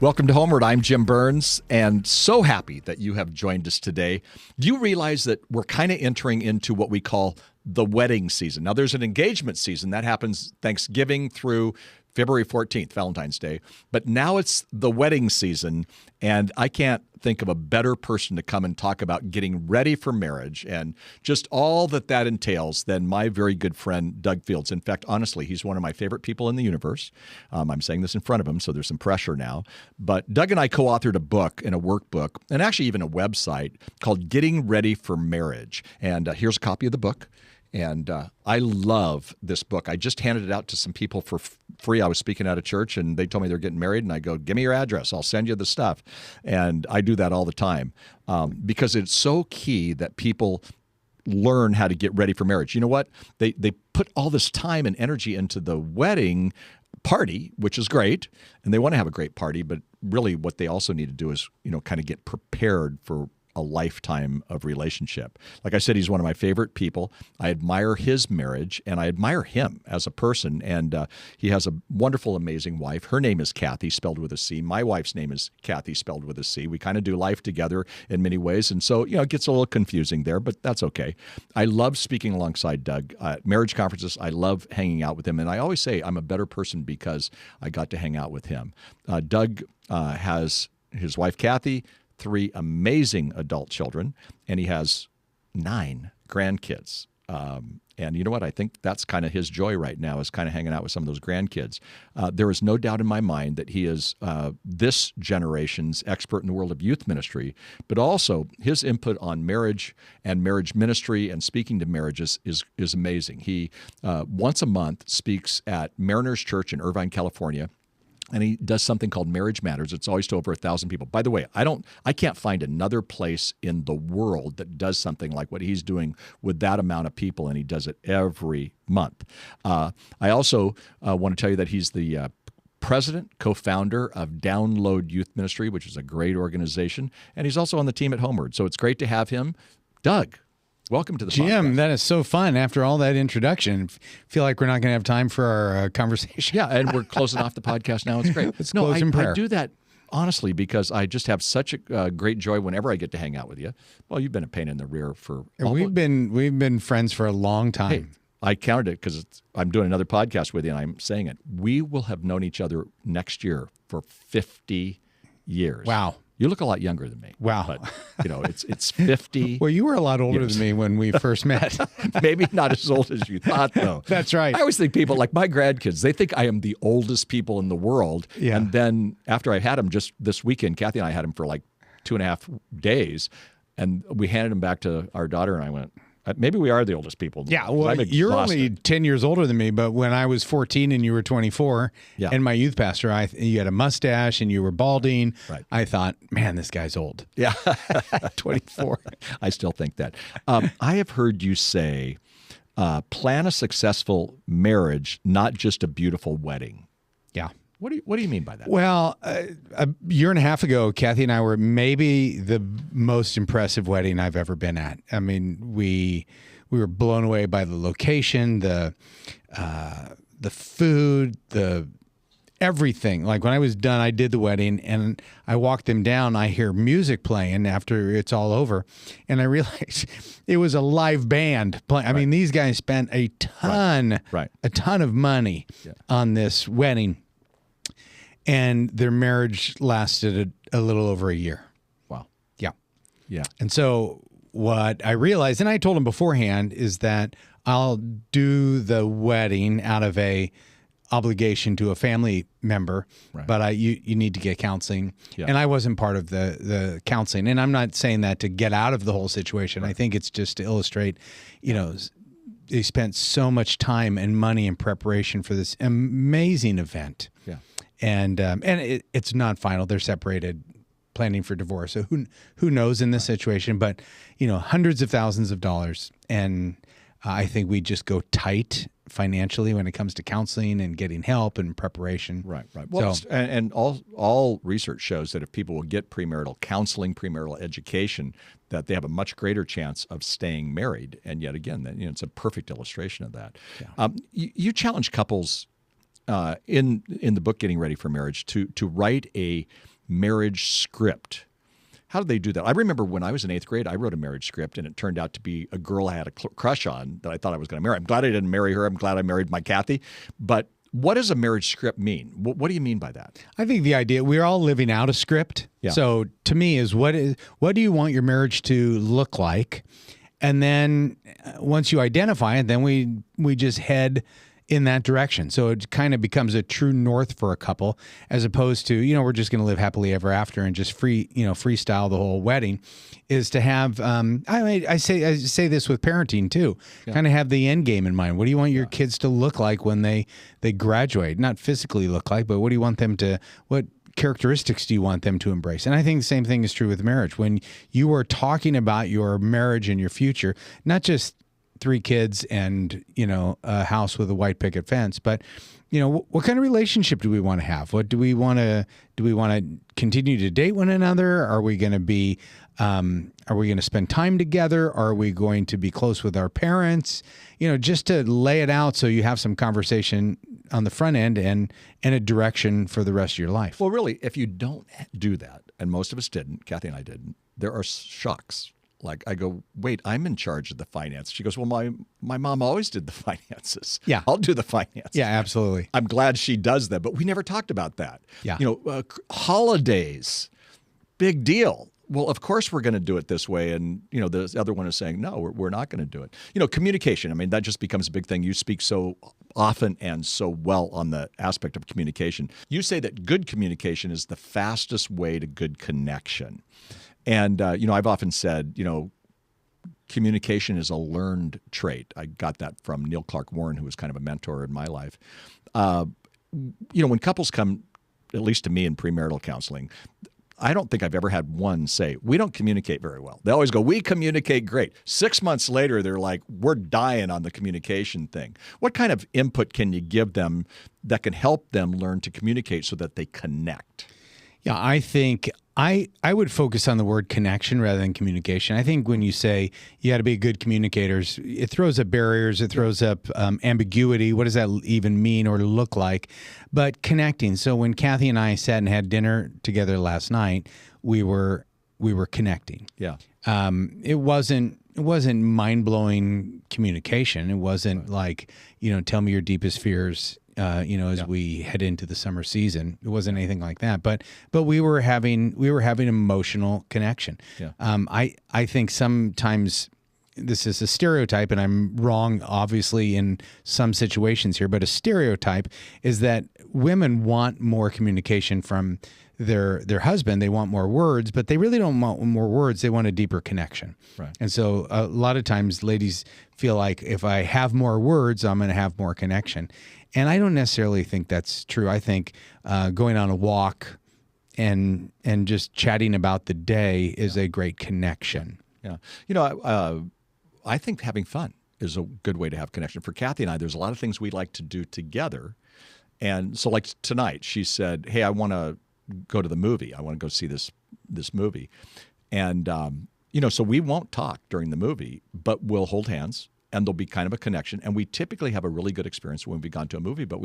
Welcome to HomeWord. I'm Jim Burns, and so happy that you have joined us today. Do you realize that we're kind of entering into what we call the wedding season? Now, there's an engagement season that happens Thanksgiving through February 14th, Valentine's Day. But now it's the wedding season, and I can't think of a better person to come and talk about getting ready for marriage and just all that entails than my very good friend, Doug Fields. In fact, honestly, he's one of my favorite people in the universe. I'm saying this in front of him, so there's some pressure now. But Doug and I co-authored a book and a workbook, and actually even a website called Getting Ready for Marriage. And here's a copy of the book. And I love this book. I just handed it out to some people for free. I was speaking at a church, and they told me they're getting married, and I go, give me your address. I'll send you the stuff. And I do that all the time because it's so key that people learn how to get ready for marriage. You know what? They put all this time and energy into the wedding party, which is great, and they want to have a great party, but really what they also need to do is, kind of get prepared for a lifetime of relationship. Like I said, he's one of my favorite people. I admire his marriage, and I admire him as a person. And he has a wonderful, amazing wife. Her name is Kathy, spelled with a C. My wife's name is Kathy, spelled with a C. We kind of do life together in many ways. And so, it gets a little confusing there, but that's okay. I love speaking alongside Doug at marriage conferences. I love hanging out with him. And I always say I'm a better person because I got to hang out with him. Doug has his wife, Kathy, 3 amazing adult children, and he has 9 grandkids. And you know what? I think that's kind of his joy right now, is kind of hanging out with some of those grandkids. There is no doubt in my mind that he is this generation's expert in the world of youth ministry, but also his input on marriage and marriage ministry and speaking to marriages is amazing. He once a month speaks at Mariners Church in Irvine, California. And he does something called Marriage Matters. It's always to over 1,000 people. By the way, I can't find another place in the world that does something like what he's doing with that amount of people, and he does it every month. I also want to tell you that he's the president, co-founder of Download Youth Ministry, which is a great organization, and he's also on the team at HomeWord. So it's great to have him. Doug, welcome to the podcast. Jim, that is so fun. After all that introduction, feel like we're not going to have time for our conversation. Yeah, and we're closing off the podcast now. It's great. Let's close in prayer. I do that honestly because I just have such a great joy whenever I get to hang out with you. Well, you've been a pain in the rear for we've been friends for a long time. Hey, I counted it because I'm doing another podcast with you, and I'm saying it. We will have known each other next year for 50 years. Wow. You look a lot younger than me. Wow. But, it's 50. Well, you were a lot older than me when we first met. Maybe not as old as you thought, though. That's right. I always think people, like my grandkids, they think I am the oldest people in the world. Yeah. And then after I had them just this weekend, Kathy and I had them for like 2.5 days, and we handed them back to our daughter, and I went, maybe we are the oldest people. Yeah, well, you're only 10 years older than me, but when I was 14 and you were 24, and my youth pastor, you had a mustache and you were balding, right. I thought, man, this guy's old. Yeah, 24. I still think that. I have heard you say, plan a successful marriage, not just a beautiful wedding. Yeah. What do you mean by that? Well, a year and a half ago, Kathy and I were maybe the most impressive wedding I've ever been at. I mean, we were blown away by the location, the food, the everything. Like when I was done, I did the wedding and I walked them down. I hear music playing after it's all over, and I realized it was a live band playing. I mean, these guys spent a ton of money on this wedding. And their marriage lasted a little over a year. Wow. Yeah. Yeah. And so what I realized, and I told him beforehand, is that I'll do the wedding out of a obligation to a family member, but you need to get counseling. Yeah. And I wasn't part of the counseling. And I'm not saying that to get out of the whole situation. I think it's just to illustrate, they spent so much time and money in preparation for this amazing event. Yeah. And it's not final. They're separated, planning for divorce. So who knows in this situation? But hundreds of thousands of dollars, and I think we just go tight financially when it comes to counseling and getting help and preparation. Right. Well, so, and all research shows that if people will get premarital counseling, premarital education, that they have a much greater chance of staying married. And yet again, it's a perfect illustration of that. Yeah. You challenge couples in the book Getting Ready for Marriage to write a marriage script. How did they do that? I remember when I was in 8th grade, I wrote a marriage script, and it turned out to be a girl I had a crush on that I thought I was going to marry. I'm glad I didn't marry her. I'm glad I married my Kathy. But what does a marriage script mean? What do you mean by that? I think the idea, we're all living out a script. Yeah. So to me is what do you want your marriage to look like? And then once you identify it, then we just head in that direction. So it kind of becomes a true north for a couple, as opposed to, we're just going to live happily ever after and just freestyle the whole wedding. Is to have, I say this with parenting too, kind of have the end game in mind. What do you want your kids to look like when they graduate? Not physically look like, but what do you want them to, what characteristics do you want them to embrace? And I think the same thing is true with marriage. When you are talking about your marriage and your future, not just 3 kids and, a house with a white picket fence, but, what kind of relationship do we want to have? What do we want to continue to date one another? Are we going to spend time together? Are we going to be close with our parents? Just to lay it out so you have some conversation on the front end and a direction for the rest of your life. Well, really, if you don't do that, and most of us didn't, Kathy and I didn't, there are shocks. Like I go, wait, I'm in charge of the finance. She goes, well, my mom always did the finances. Yeah. I'll do the finances. Yeah, absolutely. I'm glad she does that, but we never talked about that. Yeah. Holidays, big deal. Well, of course we're going to do it this way. And, the other one is saying, no, we're not going to do it. Communication, I mean, that just becomes a big thing. You speak so often and so well on the aspect of communication. You say that good communication is the fastest way to good connection. And, I've often said, communication is a learned trait. I got that from Neil Clark Warren, who was kind of a mentor in my life. When couples come, at least to me in premarital counseling, I don't think I've ever had one say, we don't communicate very well. They always go, we communicate great. 6 months later, they're like, we're dying on the communication thing. What kind of input can you give them that can help them learn to communicate so that they connect? Yeah, I think I would focus on the word connection rather than communication. I think when you say you got to be good communicators, it throws up barriers, it throws up ambiguity. What does that even mean or look like? But connecting. So when Kathy and I sat and had dinner together last night, we were connecting. Yeah. It wasn't mind-blowing communication. It wasn't like, tell me your deepest fears. As we head into the summer season, it wasn't anything like that. But we were having emotional connection. Yeah. I think sometimes this is a stereotype, and I'm wrong, obviously, in some situations here. But a stereotype is that women want more communication from their husband. They want more words, but they really don't want more words. They want a deeper connection. Right. And so a lot of times ladies feel like if I have more words, I'm going to have more connection. And I don't necessarily think that's true. I think going on a walk and just chatting about the day is a great connection. Yeah. I think having fun is a good way to have connection. For Kathy and I, there's a lot of things we like to do together. And so like tonight, she said, hey, I want to go to the movie. I want to go see this movie. And, so we won't talk during the movie, but we'll hold hands. And there'll be kind of a connection. And we typically have a really good experience when we've gone to a movie, but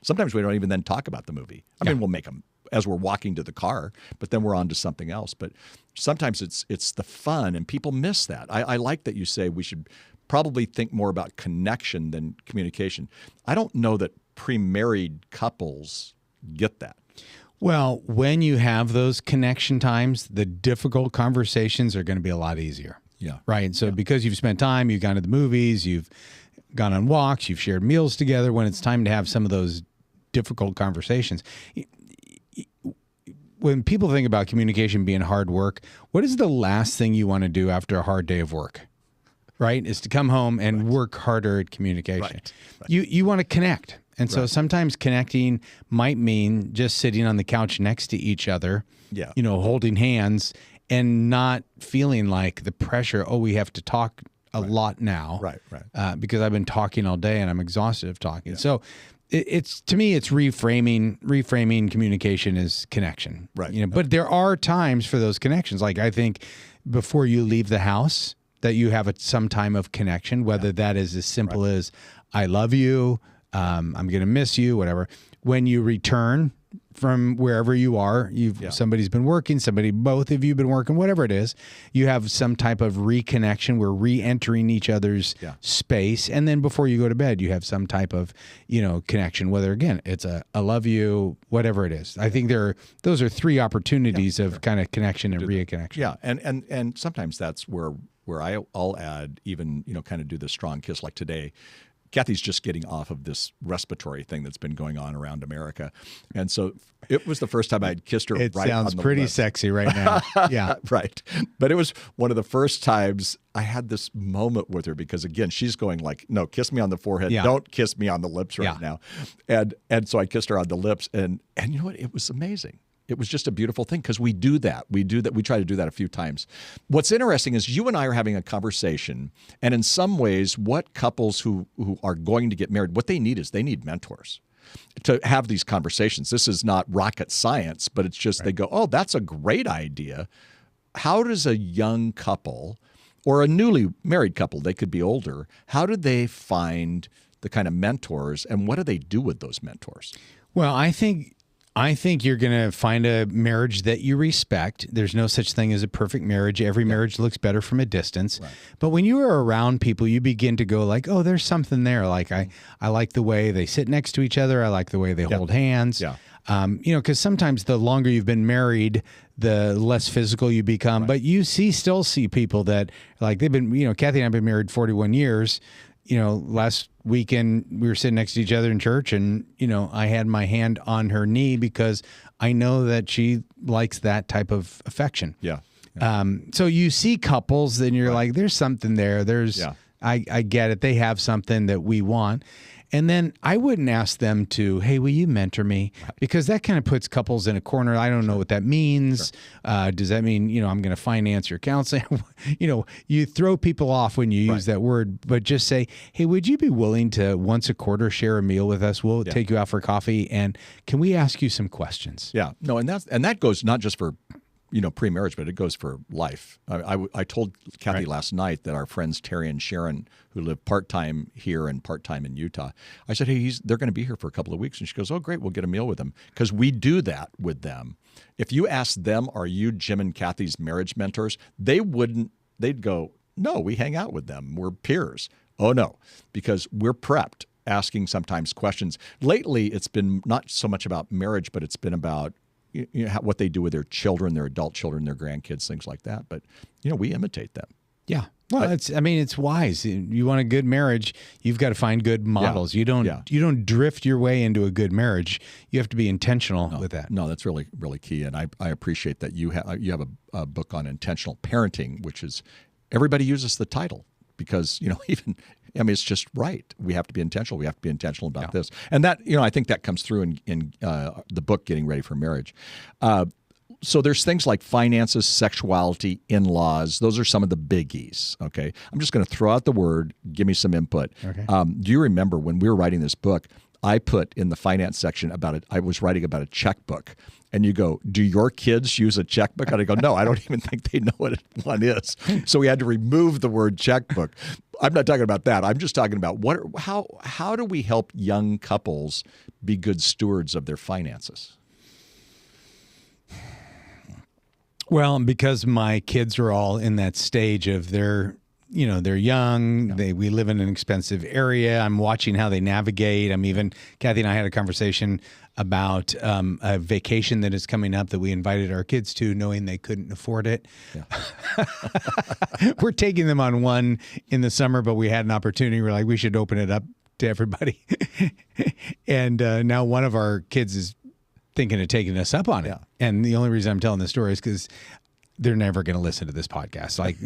sometimes we don't even then talk about the movie. I mean, we'll make them as we're walking to the car, but then we're on to something else. But sometimes it's the fun, and people miss that. I like that you say we should probably think more about connection than communication. I don't know that pre-married couples get that. Well, when you have those connection times, the difficult conversations are going to be a lot easier. Yeah. Right. So because you've spent time, you've gone to the movies, you've gone on walks, you've shared meals together, when it's time to have some of those difficult conversations. When people think about communication being hard work, what is the last thing you want to do after a hard day of work? Right? Is to come home and work harder at communication. Right. You want to connect. And so sometimes connecting might mean just sitting on the couch next to each other, holding hands, and not feeling like the pressure, we have to talk a lot now. Right. Because I've been talking all day and I'm exhausted of talking. Yeah. So it's to me, it's reframing communication as connection. Right. But there are times for those connections. Like I think before you leave the house that you have some time of connection, whether that is as simple as I love you, I'm going to miss you, whatever. When you return from wherever you are, somebody's been working, both of you been working, whatever it is, you have some type of reconnection. We're re-entering each other's space. And then before you go to bed, you have some type of, connection, whether again, it's a I love you, whatever it is. I think those are three opportunities of kind of connection and reconnection. Yeah. And sometimes that's where I'll add even, kind of do the strong kiss like today. Kathy's just getting off of this respiratory thing that's been going on around America. And so it was the first time I'd kissed her it right on the sounds pretty lips. sexy right now. Yeah. Right. But it was one of the first times I had this moment with her because, again, she's going like, no, kiss me on the forehead. Yeah. Don't kiss me on the lips right now. And so I kissed her on the lips. And you know what? It was amazing. It was just a beautiful thing because we do that. We try to do that a few times. What's interesting is you and I are having a conversation, and in some ways, what couples who are going to get married, what they need is they need mentors to have these conversations. This is not rocket science, but it's just they go, oh, that's a great idea. How does a young couple or a newly married couple, they could be older, how do they find the kind of mentors, and what do they do with those mentors? Well, I think you're going to find a marriage that you respect. There's no such thing as a perfect marriage. Every marriage looks better from a distance. Right. But when you are around people, you begin to go like, oh, there's something there. Like I like the way they sit next to each other. I like the way they hold hands. Yeah. Because sometimes the longer you've been married, the less physical you become. Right. But you still see people that like they've been, Kathy and I have been married 41 years. Last weekend we were sitting next to each other in church and, I had my hand on her knee because I know that she likes that type of affection. Yeah. So you see couples and you're like, there's something there. I get it. They have something that we want. And then I wouldn't ask them to, hey, will you mentor me? Because that kind of puts couples in a corner. I don't know what that means. Does that mean, I'm going to finance your counseling? You throw people off when you use that word, but just say, hey, would you be willing to once a quarter share a meal with us? We'll take you out for coffee. And can we ask you some questions? Yeah. No, and that goes not just for pre-marriage, but it goes for life. I told Kathy last night that our friends Terry and Sharon, who live part-time here and part-time in Utah, I said, hey, they're going to be here for a couple of weeks. And she goes, oh, great, we'll get a meal with them. Because we do that with them. If you ask them, are you Jim and Kathy's marriage mentors? They'd go, no, we hang out with them. We're peers. Oh, no, because we're prepped, asking sometimes questions. Lately, it's been not so much about marriage, but it's been about what they do with their children, their adult children, their grandkids, things like that. But, we imitate them. Yeah. Well, it's wise. You want a good marriage, you've got to find good models. You don't drift your way into a good marriage. You have to be intentional with that. No, that's really, really key. And I appreciate that you have a book on intentional parenting, which is everybody uses the title because, it's just right. We have to be intentional. We have to be intentional about this. And that, I think that comes through in the book, Getting Ready for Marriage. So there's things like finances, sexuality, in-laws. Those are some of the biggies, okay? I'm just going to throw out the word. Give me some input. Okay. Do you remember when we were writing this book, I put in the finance section I was writing about a checkbook. And you go, do your kids use a checkbook? And I go, no, I don't even think they know what one is. So we had to remove the word checkbook. I'm not talking about that. I'm just talking about how do we help young couples be good stewards of their finances? Well, because my kids are all in that stage of they're young. Yeah. We live in an expensive area. I'm watching how they navigate. Kathy and I had a conversation about a vacation that is coming up that we invited our kids to, knowing they couldn't afford it. Yeah. We're taking them on one in the summer, but we had an opportunity. We're like, we should open it up to everybody. And now one of our kids is thinking of taking us up on it. And the only reason I'm telling this story is because they're never going to listen to this podcast. Like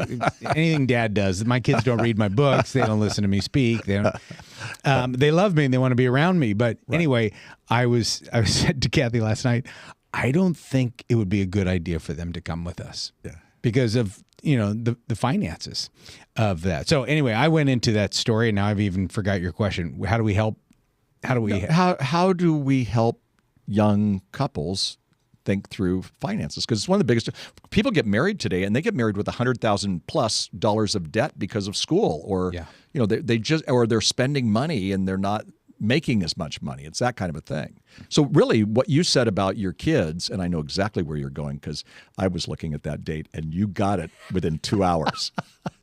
anything Dad does, my kids don't read my books. They don't listen to me speak. They don't. They love me and they want to be around me. But anyway, I said to Kathy last night, I don't think it would be a good idea for them to come with us. Yeah. Because of the finances of that. So anyway, I went into that story and now I've even forgot your question. How do we help? How do we help young couples think through finances? Because it's one of the biggest. People get married today, and they get married with $100,000+ of debt because of school, or they're spending money and they're not making as much money. It's that kind of a thing. So really what you said about your kids, and I know exactly where you're going because I was looking at that date and you got it within 2 hours.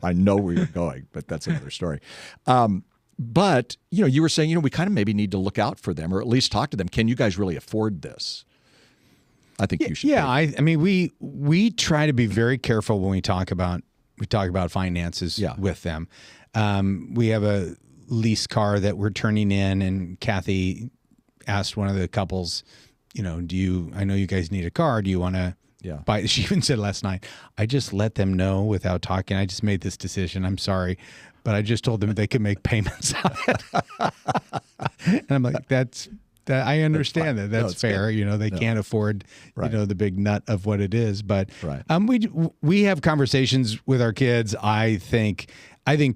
I know where you're going, but that's another story. But, you were saying, we kind of maybe need to look out for them or at least talk to them. Can you guys really afford this? I think you should. Yeah, I mean, we try to be very careful when we talk about finances with them. We have a lease car that we're turning in, and Kathy asked one of the couples, I know you guys need a car. Do you want to buy it? She even said last night, I just let them know without talking. I just made this decision. I'm sorry. But I just told them they could make payments on it. And I'm like, I understand that. That's fair. Good. They can't afford, the big nut of what it is. But we have conversations with our kids. I think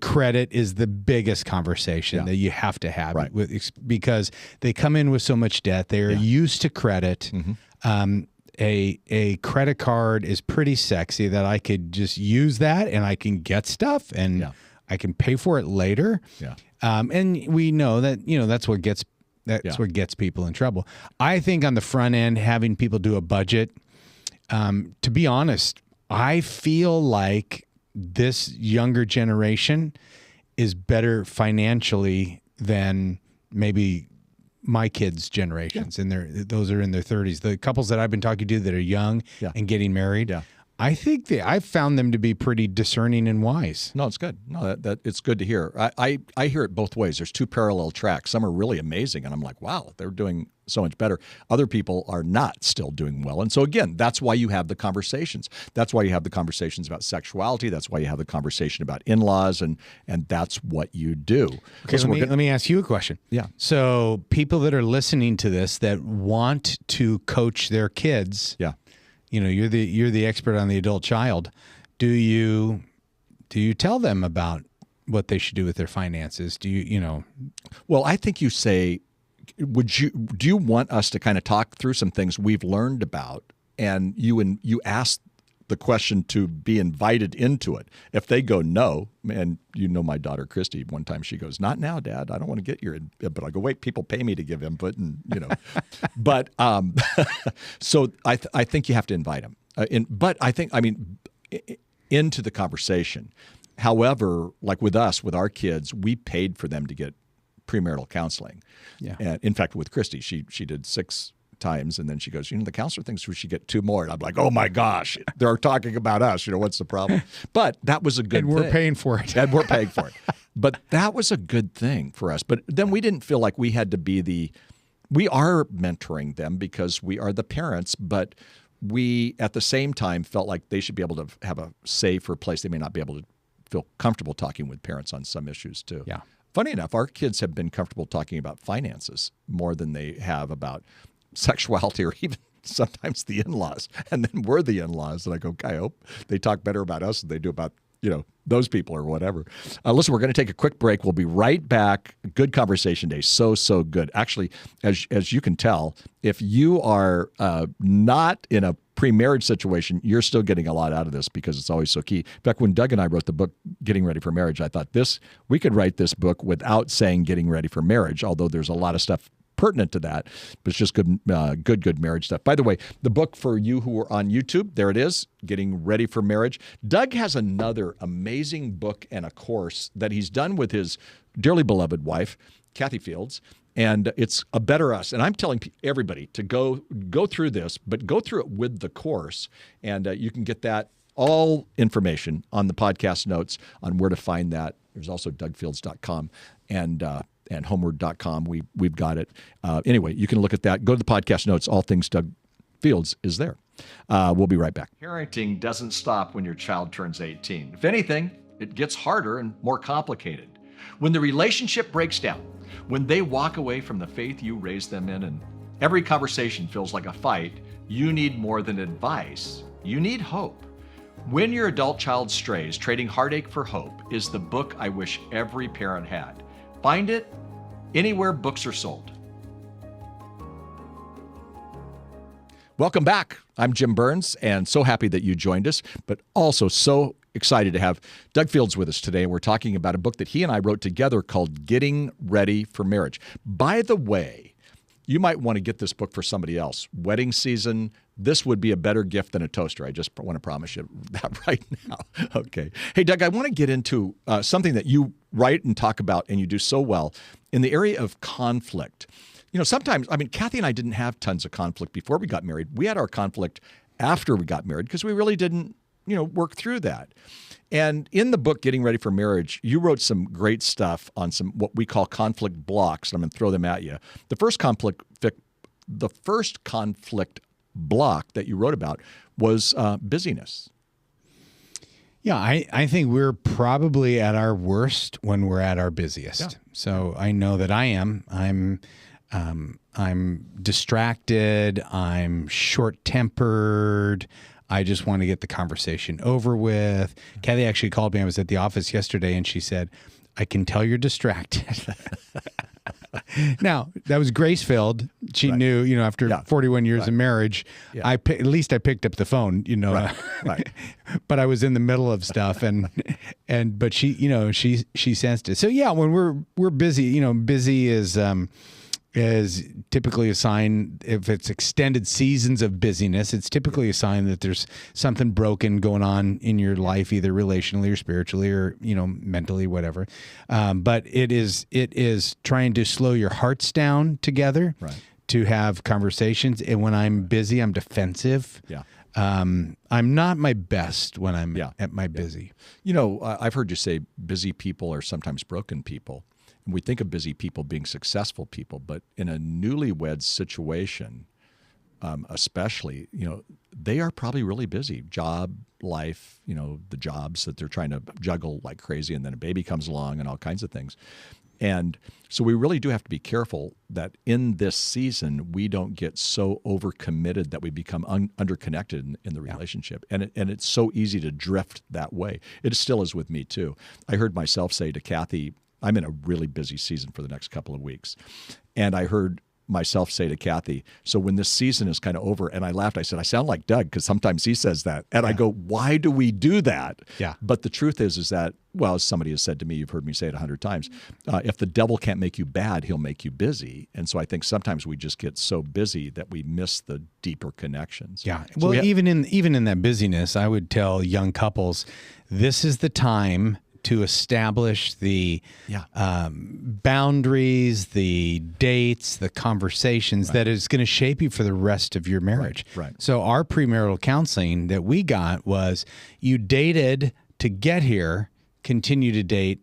credit is the biggest conversation that you have to have because they come in with so much debt. They are used to credit. Mm-hmm. A credit card is pretty sexy that I could just use that and I can get stuff and I can pay for it later. Yeah. And we know that, that's what gets people in trouble. I think on the front end, having people do a budget, to be honest, I feel like this younger generation is better financially than maybe my kids' generations. And those are in their 30s. The couples that I've been talking to that are young and getting married, I think I've found them to be pretty discerning and wise. No, it's good. No, that it's good to hear. I hear it both ways. There's two parallel tracks. Some are really amazing, and I'm like, wow, they're doing so much better. Other people are not still doing well. And so again, that's why you have the conversations. That's why you have the conversations about sexuality. That's why you have the conversation about in-laws, and that's what you do. Okay, let me ask you a question. Yeah. So people that are listening to this that want to coach their kids, you're the expert on the adult child. Do you tell them about what they should do with their finances? Do you? Well, I think you say, do you want us to kind of talk through some things we've learned about, and you ask the question to be invited into it. If they go no, and my daughter Christy, one time she goes, "Not now, Dad. I don't want to get your input." But I go, "Wait, people pay me to give input," and But so I think you have to invite them. Into the conversation. However, like with us, with our kids, we paid for them to get premarital counseling. Yeah. And in fact, with Christy, she did 6 times, and then she goes, the counselor thinks we should get 2 more. And I'm like, oh my gosh, they're talking about us. What's the problem? But that was a good thing. And we're paying for it. And we're paying for it. But that was a good thing for us. But then we didn't feel like we had to be we are mentoring them because we are the parents, but we at the same time felt like they should be able to have a safer place. They may not be able to feel comfortable talking with parents on some issues too. Yeah. Funny enough, our kids have been comfortable talking about finances more than they have about sexuality or even sometimes the in-laws. And then we're the in-laws. And I go, I hope they talk better about us than they do about, those people or whatever. Listen, we're going to take a quick break. We'll be right back. Good conversation day. So good. Actually, as you can tell, if you are not in a pre-marriage situation, you're still getting a lot out of this because it's always so key. In fact, when Doug and I wrote the book, Getting Ready for Marriage, I thought we could write this book without saying getting ready for marriage, although there's a lot of stuff pertinent to that, but it's just good marriage stuff. By the way, the book for you who are on YouTube, there it is, Getting Ready for Marriage. Doug has another amazing book and a course that he's done with his dearly beloved wife, Kathy Fields, and it's A Better Us. And I'm telling everybody to go through this, but go through it with the course, and you can get that all information on the podcast notes on where to find that. There's also dougfields.com and HomeWord.com. We've got it. Anyway, you can look at that. Go to the podcast notes. All things Doug Fields is there. We'll be right back. Parenting doesn't stop when your child turns 18. If anything, it gets harder and more complicated. When the relationship breaks down, when they walk away from the faith you raised them in, and every conversation feels like a fight, you need more than advice. You need hope. When Your Adult Child Strays, Trading Heartache for Hope is the book I wish every parent had. Find it anywhere books are sold. Welcome back. I'm Jim Burns, and so happy that you joined us, but also so excited to have Doug Fields with us today, and we're talking about a book that he and I wrote together called Getting Ready for Marriage. By the way, you might want to get this book for somebody else. Wedding season, this would be a better gift than a toaster. I just want to promise you that right now. Okay. Hey, Doug, I want to get into something that you write and talk about, and you do so well, in the area of conflict. Sometimes, Kathy and I didn't have tons of conflict before we got married. We had our conflict after we got married because we really didn't work through that. And in the book, Getting Ready for Marriage, you wrote some great stuff on some what we call conflict blocks, and I'm going to throw them at you. The first conflict block that you wrote about was busyness. Yeah, I think we're probably at our worst when we're at our busiest. Yeah. So I know that I am. I'm distracted. I'm short-tempered. I just want to get the conversation over with. Kathy actually called me. I was at the office yesterday, and she said, I can tell you're distracted. Now, that was grace-filled. She knew, after 41 years of marriage, at least I picked up the phone, Right. But I was in the middle of stuff, but she sensed it. So yeah, when we're busy, busy is typically a sign, if it's extended seasons of busyness, it's typically a sign that there's something broken going on in your life, either relationally or spiritually or, mentally, whatever. But it is trying to slow your hearts down together to have conversations. And when I'm busy, I'm defensive. Yeah. I'm not my best when I'm at my busy. I've heard you say busy people are sometimes broken people. And we think of busy people being successful people, but in a newlywed situation, especially, they are probably really busy. Job, life, the jobs that they're trying to juggle like crazy, and then a baby comes along and all kinds of things. And so we really do have to be careful that in this season, we don't get so overcommitted that we become underconnected in the relationship. And it's so easy to drift that way. It still is with me, too. I heard myself say to Kathy, I'm in a really busy season for the next couple of weeks. And I heard myself say to Kathy, so when this season is kind of over, and I laughed, I said, I sound like Doug because sometimes he says that. And I go, why do we do that? Yeah. But the truth is that, well, as somebody has said to me, you've heard me say it 100 times, if the devil can't make you bad, he'll make you busy. And so I think sometimes we just get so busy that we miss the deeper connections. Yeah. So well, even in that busyness, I would tell young couples, this is the time to establish the boundaries, the dates, the conversations that is going to shape you for the rest of your marriage. Right. So our premarital counseling that we got was you dated to get here, continue to date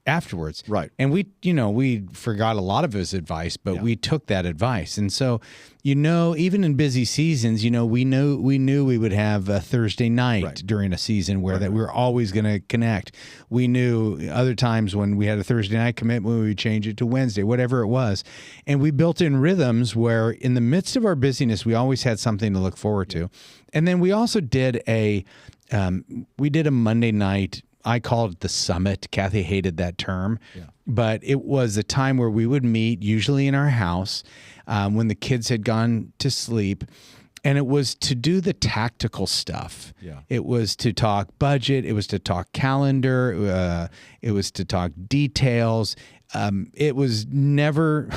afterwards. Right. And we forgot a lot of his advice, but we took that advice. And so, even in busy seasons, we knew we would have a Thursday night during a season where that we were always going to connect. We knew other times when we had a Thursday night commitment, we would change it to Wednesday, whatever it was. And we built in rhythms where in the midst of our busyness, we always had something to look forward to. And then we also did a Monday night. I called it the summit. Kathy hated that term, but it was a time where we would meet, usually in our house, when the kids had gone to sleep, and it was to do the tactical stuff. Yeah. It was to talk budget. It was to talk calendar. It was to talk details. It was never,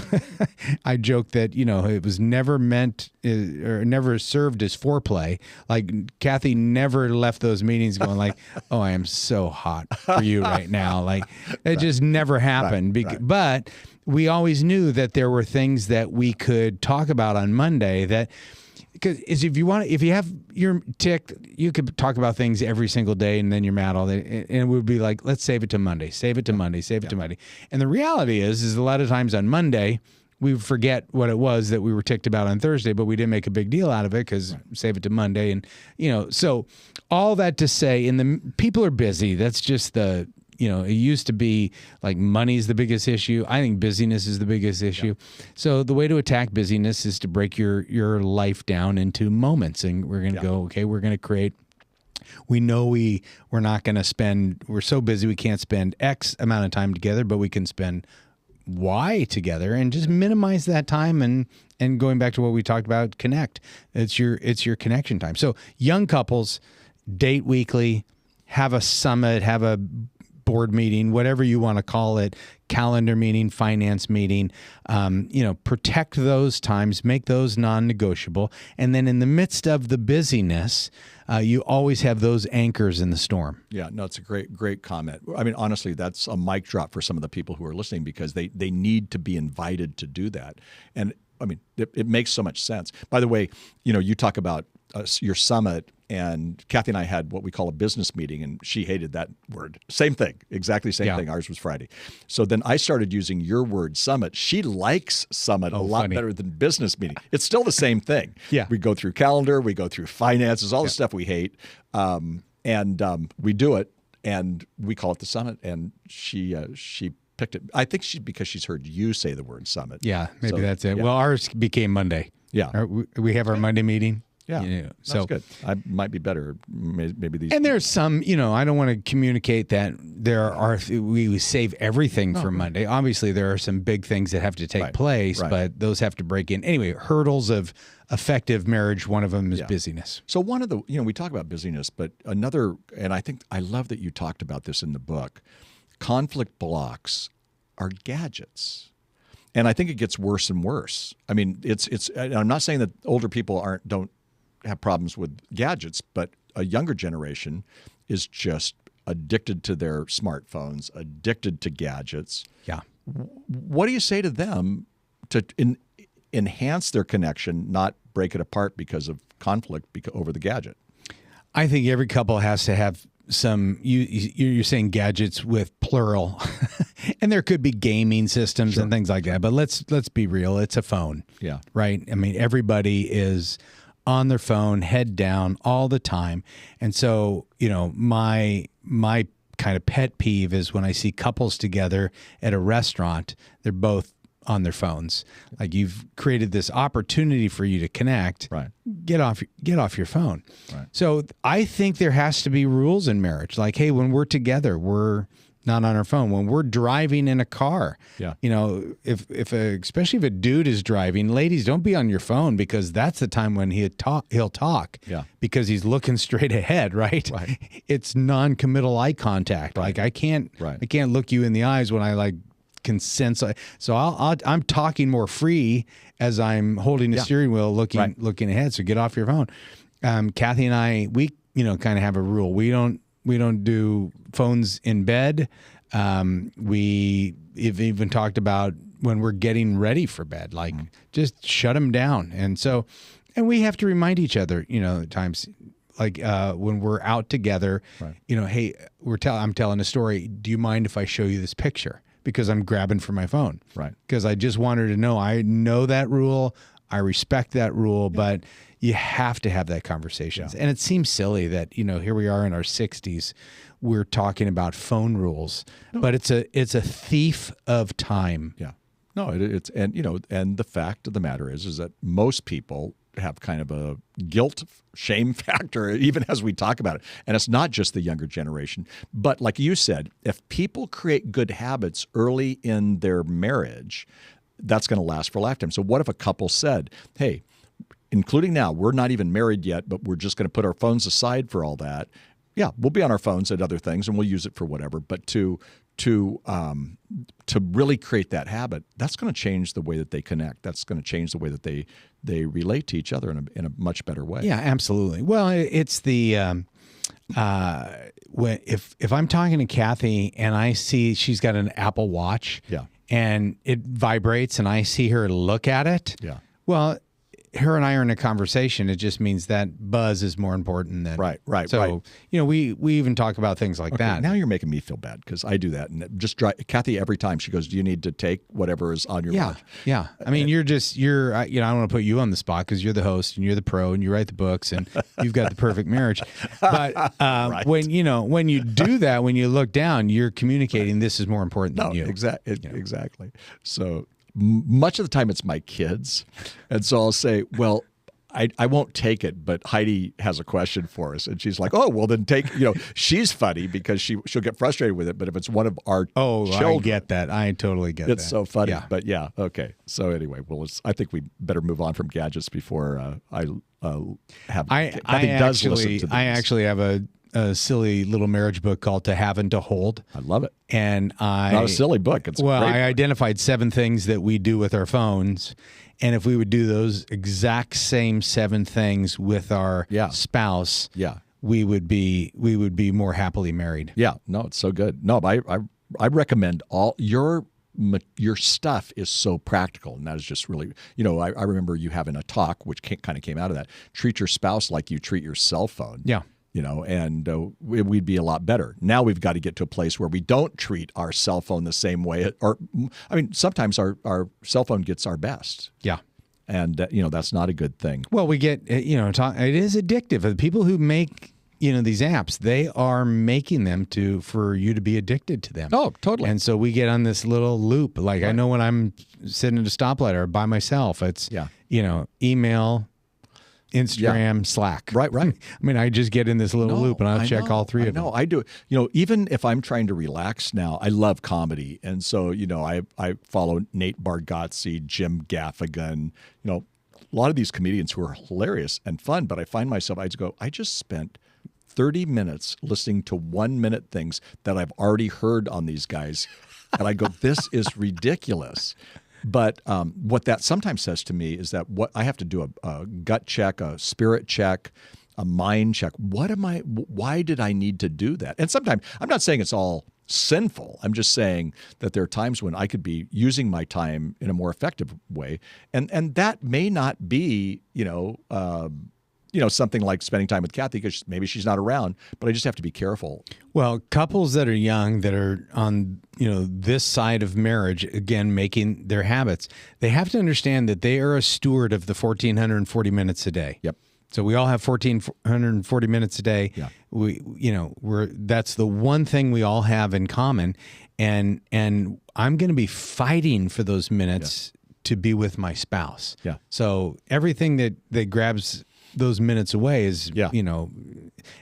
I joke that, it was never meant or never served as foreplay. Like Kathy never left those meetings going like, oh, I am so hot for you right now. Like it just never happened. But we always knew that there were things that we could talk about on Monday that, because if you have your tick, you could talk about things every single day, and then you're mad all day, and it would be like, let's save it to Monday, save it to Monday, save it to Monday. And the reality is a lot of times on Monday, we forget what it was that we were ticked about on Thursday, but we didn't make a big deal out of it because save it to Monday. And, so all that to say, people are busy. That's just it used to be like money's the biggest issue. I think busyness is the biggest issue. Yeah. So the way to attack busyness is to break your life down into moments. And we're going to go, okay, we're going to create, we know we're not going to spend, we're so busy we can't spend X amount of time together, but we can spend Y together and just minimize that time and going back to what we talked about, connect. It's your connection time. So young couples, date weekly, have a summit, have a board meeting, whatever you want to call it, calendar meeting, finance meeting, protect those times, make those non-negotiable. And then in the midst of the busyness, you always have those anchors in the storm. Yeah, no, it's a great comment. I mean, honestly, that's a mic drop for some of the people who are listening, because they need to be invited to do that. And I mean, it makes so much sense. By the way, you talk about your summit, and Kathy and I had what we call a business meeting, and she hated that word. Same thing, exactly same thing. Ours was Friday. So then I started using your word, summit. She likes summit a lot better than business meeting. It's still the same thing. Yeah. We go through calendar, we go through finances, all the stuff we hate, and we do it, and we call it the summit. And she picked it. I think because she's heard you say the word summit. Yeah, maybe that's it. Yeah. Well, ours became Monday. Yeah. We have our Monday meeting. Yeah, that's good. I might be better. Maybe these. And there's some, I don't want to communicate that we save everything for Monday. Obviously, there are some big things that have to take place, but those have to break in. Anyway, hurdles of effective marriage, one of them is busyness. So one of the, we talk about busyness, but another, and I love that you talked about this in the book, conflict blocks are gadgets. And I think it gets worse and worse. I mean, I'm not saying that older people don't have problems with gadgets, but a younger generation is just addicted to their smartphones, addicted to gadgets. Yeah. What do you say to them to enhance their connection, not break it apart because of conflict over the gadget? I think every couple has to have some, you're saying gadgets with plural, and there could be gaming systems and things like that, but let's be real. It's a phone. Yeah. Right. I mean, everybody is on their phone, head down all the time. And so, my kind of pet peeve is when I see couples together at a restaurant, they're both on their phones. Like, you've created this opportunity for you to connect. Right. Get off your phone. Right. So I think there has to be rules in marriage. Like, hey, when we're together, we're not on our phone. When we're driving in a car, especially if a dude is driving, ladies, don't be on your phone, because that's the time when he'll talk. Yeah. Because he's looking straight ahead, right? It's non-committal eye contact. Right. Like, I can't look you in the eyes when I can sense. So I'm talking more free as I'm holding the steering wheel, looking ahead. So get off your phone. Kathy and I, we kind of have a rule. We don't do phones in bed. We've even talked about when we're getting ready for bed, just shut them down. And we have to remind each other, at times, when we're out together, hey, I'm telling a story. Do you mind if I show you this picture? Because I'm grabbing for my phone. Right. Because I just want her to know, I know that rule. I respect that rule, but you have to have that conversation. Yeah. And it seems silly that, here we are in our 60s, we're talking about phone rules, but it's a thief of time. Yeah. No, and the fact of the matter is that most people have kind of a guilt, shame factor, even as we talk about it. And it's not just the younger generation. But like you said, if people create good habits early in their marriage, that's going to last for a lifetime. So what if a couple said, hey, including now, we're not even married yet, but we're just going to put our phones aside for all that. Yeah, we'll be on our phones at other things and we'll use it for whatever. But to really create that habit, that's going to change the way that they connect. That's going to change the way that they relate to each other in a much better way. Yeah, absolutely. Well, it's the if I'm talking to Kathy and I see she's got an Apple Watch, and it vibrates and I see her look at it, well, her and I are in a conversation. It just means that buzz is more important than right. So we even talk about things like that. Now you're making me feel bad because I do that, and it just Kathy every time she goes, "Do you need to take whatever is on your watch?" Yeah. I mean, you're I don't want to put you on the spot because you're the host and you're the pro and you write the books and you've got the perfect marriage. But when you do that, when you look down, you're communicating this is more important than you. Exactly. So. Much of the time it's my kids. And so I'll say, well, I won't take it, but Heidi has a question for us. And she's like, oh, well, then take, she's funny because she'll get frustrated with it. But if it's one of our children. I get that. I totally get that. It's so funny. Yeah. But yeah, okay. So anyway, I think we better move on from gadgets before Kathy does listen to this. I actually have a silly little marriage book called To Have and to Hold. I love it. And Not a silly book. It's well, great. I identified 7 things that we do with our phones. And if we would do those exact same 7 things with our spouse, we would be more happily married. Yeah, no, it's so good. No, but I recommend all your stuff is so practical, and that is just really, I remember you having a talk which kind of came out of that. Treat your spouse like you treat your cell phone. Yeah. And we'd be a lot better. Now we've got to get to a place where we don't treat our cell phone the same way. Sometimes our cell phone gets our best. Yeah. And, that's not a good thing. Well, we get, it is addictive. The people who make, these apps, they are making them for you to be addicted to them. Oh, totally. And so we get on this little loop. Like I know when I'm sitting at a stoplight or by myself, it's, email, Instagram, Slack. Right. I mean, I just get in this little loop and I'll check all 3 of them. No, I do. Even if I'm trying to relax now, I love comedy. And so, I follow Nate Bargatze, Jim Gaffigan, a lot of these comedians who are hilarious and fun, but I find myself, I just spent 30 minutes listening to 1-minute things that I've already heard on these guys. And I go, this is ridiculous. But what that sometimes says to me is that what I have to do a gut check, a spirit check, a mind check. Why did I need to do that? And sometimes, I'm not saying it's all sinful. I'm just saying that there are times when I could be using my time in a more effective way. And that may not be, something like spending time with Kathy because maybe she's not around, but I just have to be careful. Well, couples that are young, that are on, this side of marriage, again, making their habits, they have to understand that they are a steward of the 1,440 minutes a day. Yep. So we all have 1,440 minutes a day. Yeah. That's the one thing we all have in common. And I'm going to be fighting for those minutes to be with my spouse. Yeah. So everything that grabs those minutes away is,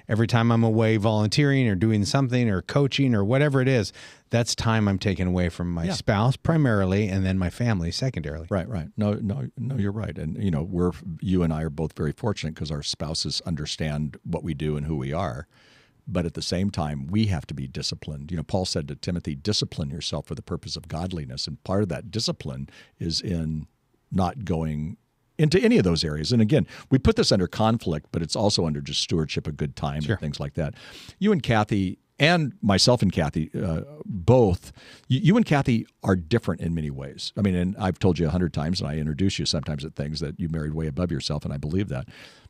every time I'm away volunteering or doing something or coaching or whatever it is, that's time I'm taking away from my spouse primarily, and then my family secondarily. Right. No, you're right. And, you and I are both very fortunate because our spouses understand what we do and who we are. But at the same time, we have to be disciplined. Paul said to Timothy, discipline yourself for the purpose of godliness. And part of that discipline is in not going into any of those areas. And again, we put this under conflict, but it's also under just stewardship, a good time, and things like that. You and Kathy, and myself and Kathy, both, you and Kathy are different in many ways. I mean, and I've told you 100 times, and I introduce you sometimes at things that you married way above yourself, and I believe that.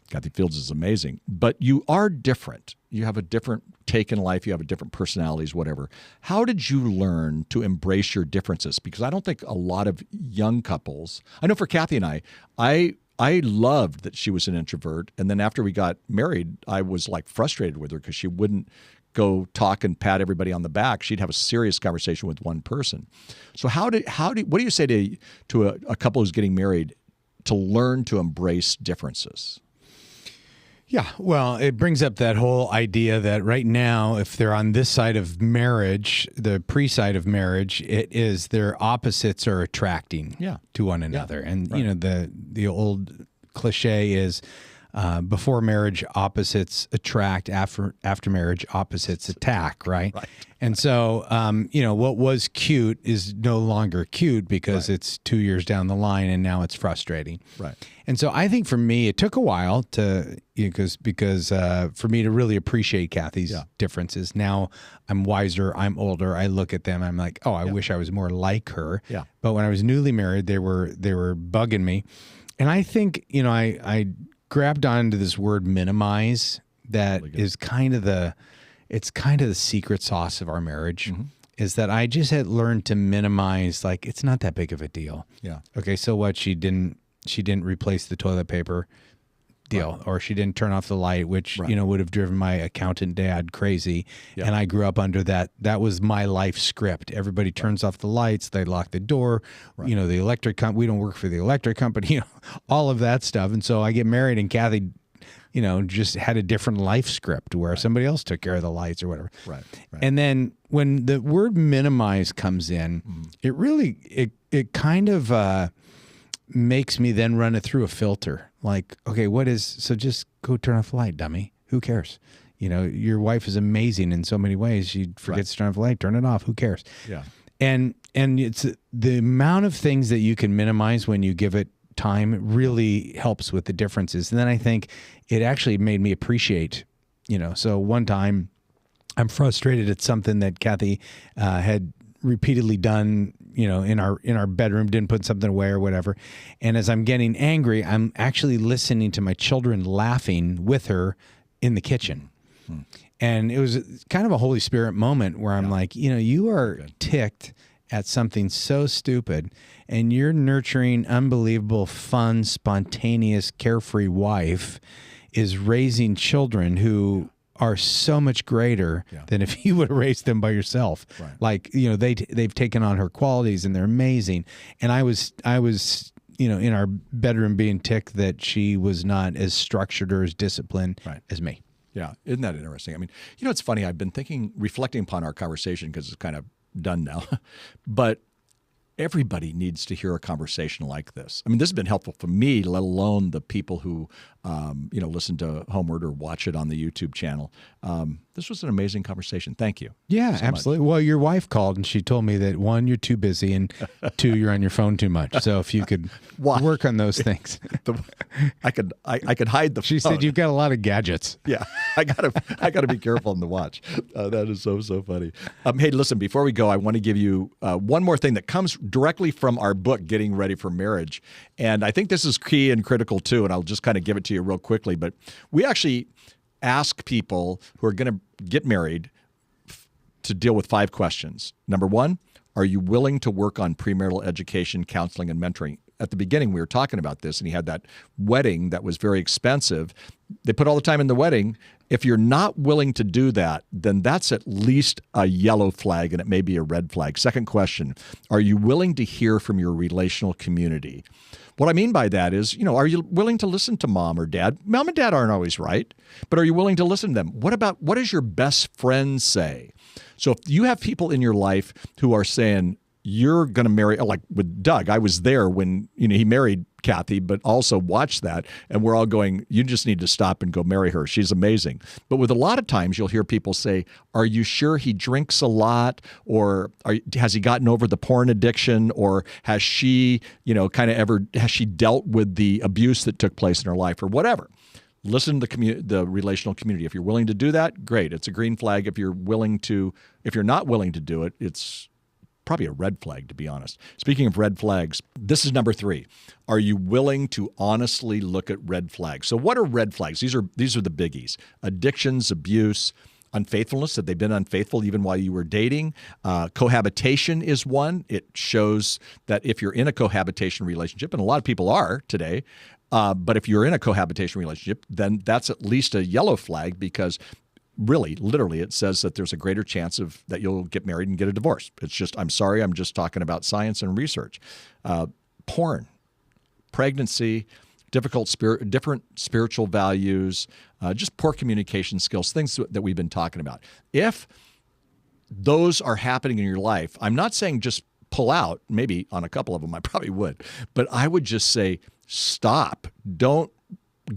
Kathy Fields is amazing. But you are different. You have a different take in life. You have a different personalities, whatever. How did you learn to embrace your differences? Because I don't think a lot of young couples, I know for Kathy and I loved that she was an introvert. And then after we got married, I was like frustrated with her because she wouldn't go talk and pat everybody on the back. She'd have a serious conversation with one person. So what do you say to a couple who's getting married to learn to embrace differences? Yeah, well, it brings up that whole idea that right now, if they're on this side of marriage, the pre-side of marriage, it is their opposites are attracting to one another. And, the old cliche is before marriage, opposites attract. After marriage, opposites attack, right? And so, what was cute is no longer cute because it's 2 years down the line and now it's frustrating. Right. And so I think for me, it took a while to, because for me to really appreciate Kathy's differences. Now I'm wiser, I'm older, I look at them, I'm like, oh, I wish I was more like her. Yeah. But when I was newly married, they were bugging me. And I think, I grabbed onto this word minimize that really is kind of the secret sauce of our marriage. Mm-hmm. Is that I just had learned to minimize, like, it's not that big of a deal. Yeah. Okay, so what? She didn't replace the toilet paper, deal, or she didn't turn off the light, which would have driven my accountant dad crazy. Yeah. And I grew up under that. That was my life script. Everybody turns off the lights, they lock the door. Right. The electric company. We don't work for the electric company. All of that stuff. And so I get married, and Kathy, just had a different life script where somebody else took care of the lights or whatever. Right. And then when the word minimize comes in, it really it kind of makes me then run it through a filter. Like, okay, so just go turn off the light, dummy. Who cares? your wife is amazing in so many ways. She forgets to turn off the light, turn it off. Who cares? Yeah. And it's the amount of things that you can minimize when you give it time really helps with the differences. And then I think it actually made me appreciate, so one time I'm frustrated at something that Kathy had repeatedly done, in our bedroom, didn't put something away or whatever. And as I'm getting angry, I'm actually listening to my children laughing with her in the kitchen. And it was kind of a Holy Spirit moment where I'm like, you are ticked at something so stupid, and you're nurturing unbelievable, fun, spontaneous, carefree wife is raising children who are so much greater than if you would have raised them by yourself. Right. Like, they've taken on her qualities and they're amazing. And I was, in our bedroom being ticked that she was not as structured or as disciplined as me. Yeah. Isn't that interesting? I mean, it's funny. I've been reflecting upon our conversation because it's kind of done now, but everybody needs to hear a conversation like this. I mean, this has been helpful for me, let alone the people who, listen to HomeWord or watch it on the YouTube channel. This was an amazing conversation. Thank you. Yeah, absolutely. Well, your wife called and she told me that 1, you're too busy, and 2, you're on your phone too much. So if you could work on those things. I could hide the phone. She said you've got a lot of gadgets. Yeah, I gotta be careful on the watch. That is so funny. Hey, listen, before we go, I want to give you one more thing that comes directly from our book, Getting Ready for Marriage. And I think this is key and critical too, and I'll just kind of give it to you real quickly. But we actually ask people who are going to get married to deal with 5 questions. Number 1, are you willing to work on premarital education, counseling, and mentoring? At the beginning, we were talking about this, and he had that wedding that was very expensive. They put all the time in the wedding. If you're not willing to do that, then that's at least a yellow flag, and it may be a red flag. Second question, are you willing to hear from your relational community? What I mean by that is, are you willing to listen to mom or dad? Mom and dad aren't always right, but are you willing to listen to them? What does your best friend say? So if you have people in your life who are saying, you're going to marry, like with Doug, I was there when he married Kathy, but also watched that, and we're all going, you just need to stop and go marry her. She's amazing. But with a lot of times, you'll hear people say, are you sure he drinks a lot? Or has he gotten over the porn addiction? Or has she, has she dealt with the abuse that took place in her life or whatever? Listen to the relational community. If you're willing to do that, great. It's a green flag. If you're not willing to do it, it's probably a red flag, to be honest. Speaking of red flags, this is number 3. Are you willing to honestly look at red flags? So what are red flags? These are the biggies. Addictions, abuse, unfaithfulness, that they've been unfaithful even while you were dating. Cohabitation is one. It shows that if you're in a cohabitation relationship, and a lot of people are today, but if you're in a cohabitation relationship, then that's at least a yellow flag, because really, literally, it says that there's a greater chance that you'll get married and get a divorce. It's just, I'm sorry, I'm just talking about science and research. Porn, pregnancy, different spiritual values, just poor communication skills, things that we've been talking about. If those are happening in your life, I'm not saying just pull out. Maybe on a couple of them I probably would. But I would just say stop. Don't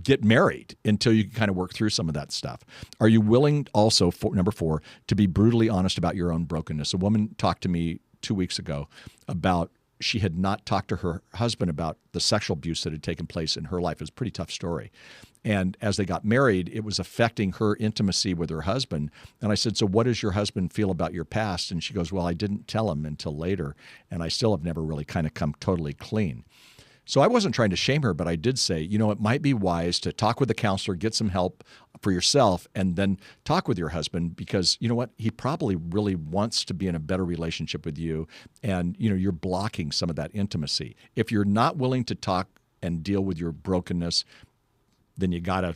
get married until you can kind of work through some of that stuff. Are you willing also, number 4, to be brutally honest about your own brokenness? A woman talked to me 2 weeks ago about she had not talked to her husband about the sexual abuse that had taken place in her life. It was a pretty tough story. And as they got married, it was affecting her intimacy with her husband. And I said, so what does your husband feel about your past? And she goes, well, I didn't tell him until later, and I still have never really kind of come totally clean. So I wasn't trying to shame her, but I did say, it might be wise to talk with a counselor, get some help for yourself, and then talk with your husband, because you know what? He probably really wants to be in a better relationship with you, and you're blocking some of that intimacy. If you're not willing to talk and deal with your brokenness, then you gotta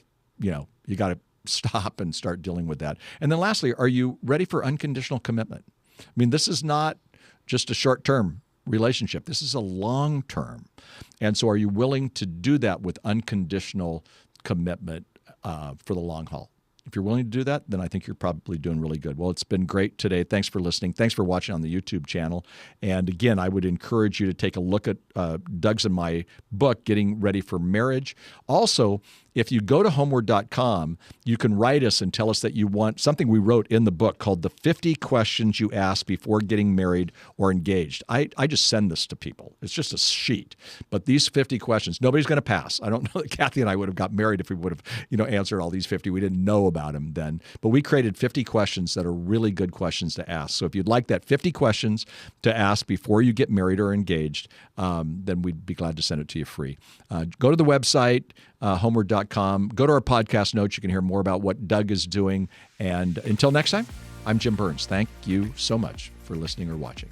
stop and start dealing with that. And then lastly, are you ready for unconditional commitment? I mean, this is not just a short-term relationship. This is a long term. And so are you willing to do that with unconditional commitment for the long haul? If you're willing to do that, then I think you're probably doing really good. Well, it's been great today. Thanks for listening. Thanks for watching on the YouTube channel. And again, I would encourage you to take a look at Doug's and my book, Getting Ready for Marriage. Also, if you go to homeword.com, you can write us and tell us that you want something we wrote in the book called the 50 questions you ask before getting married or engaged. I just send this to people. It's just a sheet. But these 50 questions, nobody's going to pass. I don't know that Kathy and I would have got married if we would have, answered all these 50. We didn't know about them then. But we created 50 questions that are really good questions to ask. So if you'd like that 50 questions to ask before you get married or engaged, then we'd be glad to send it to you free. Go to the website, homeword.com. Go to our podcast notes. You can hear more about what Doug is doing. And until next time, I'm Jim Burns. Thank you so much for listening or watching.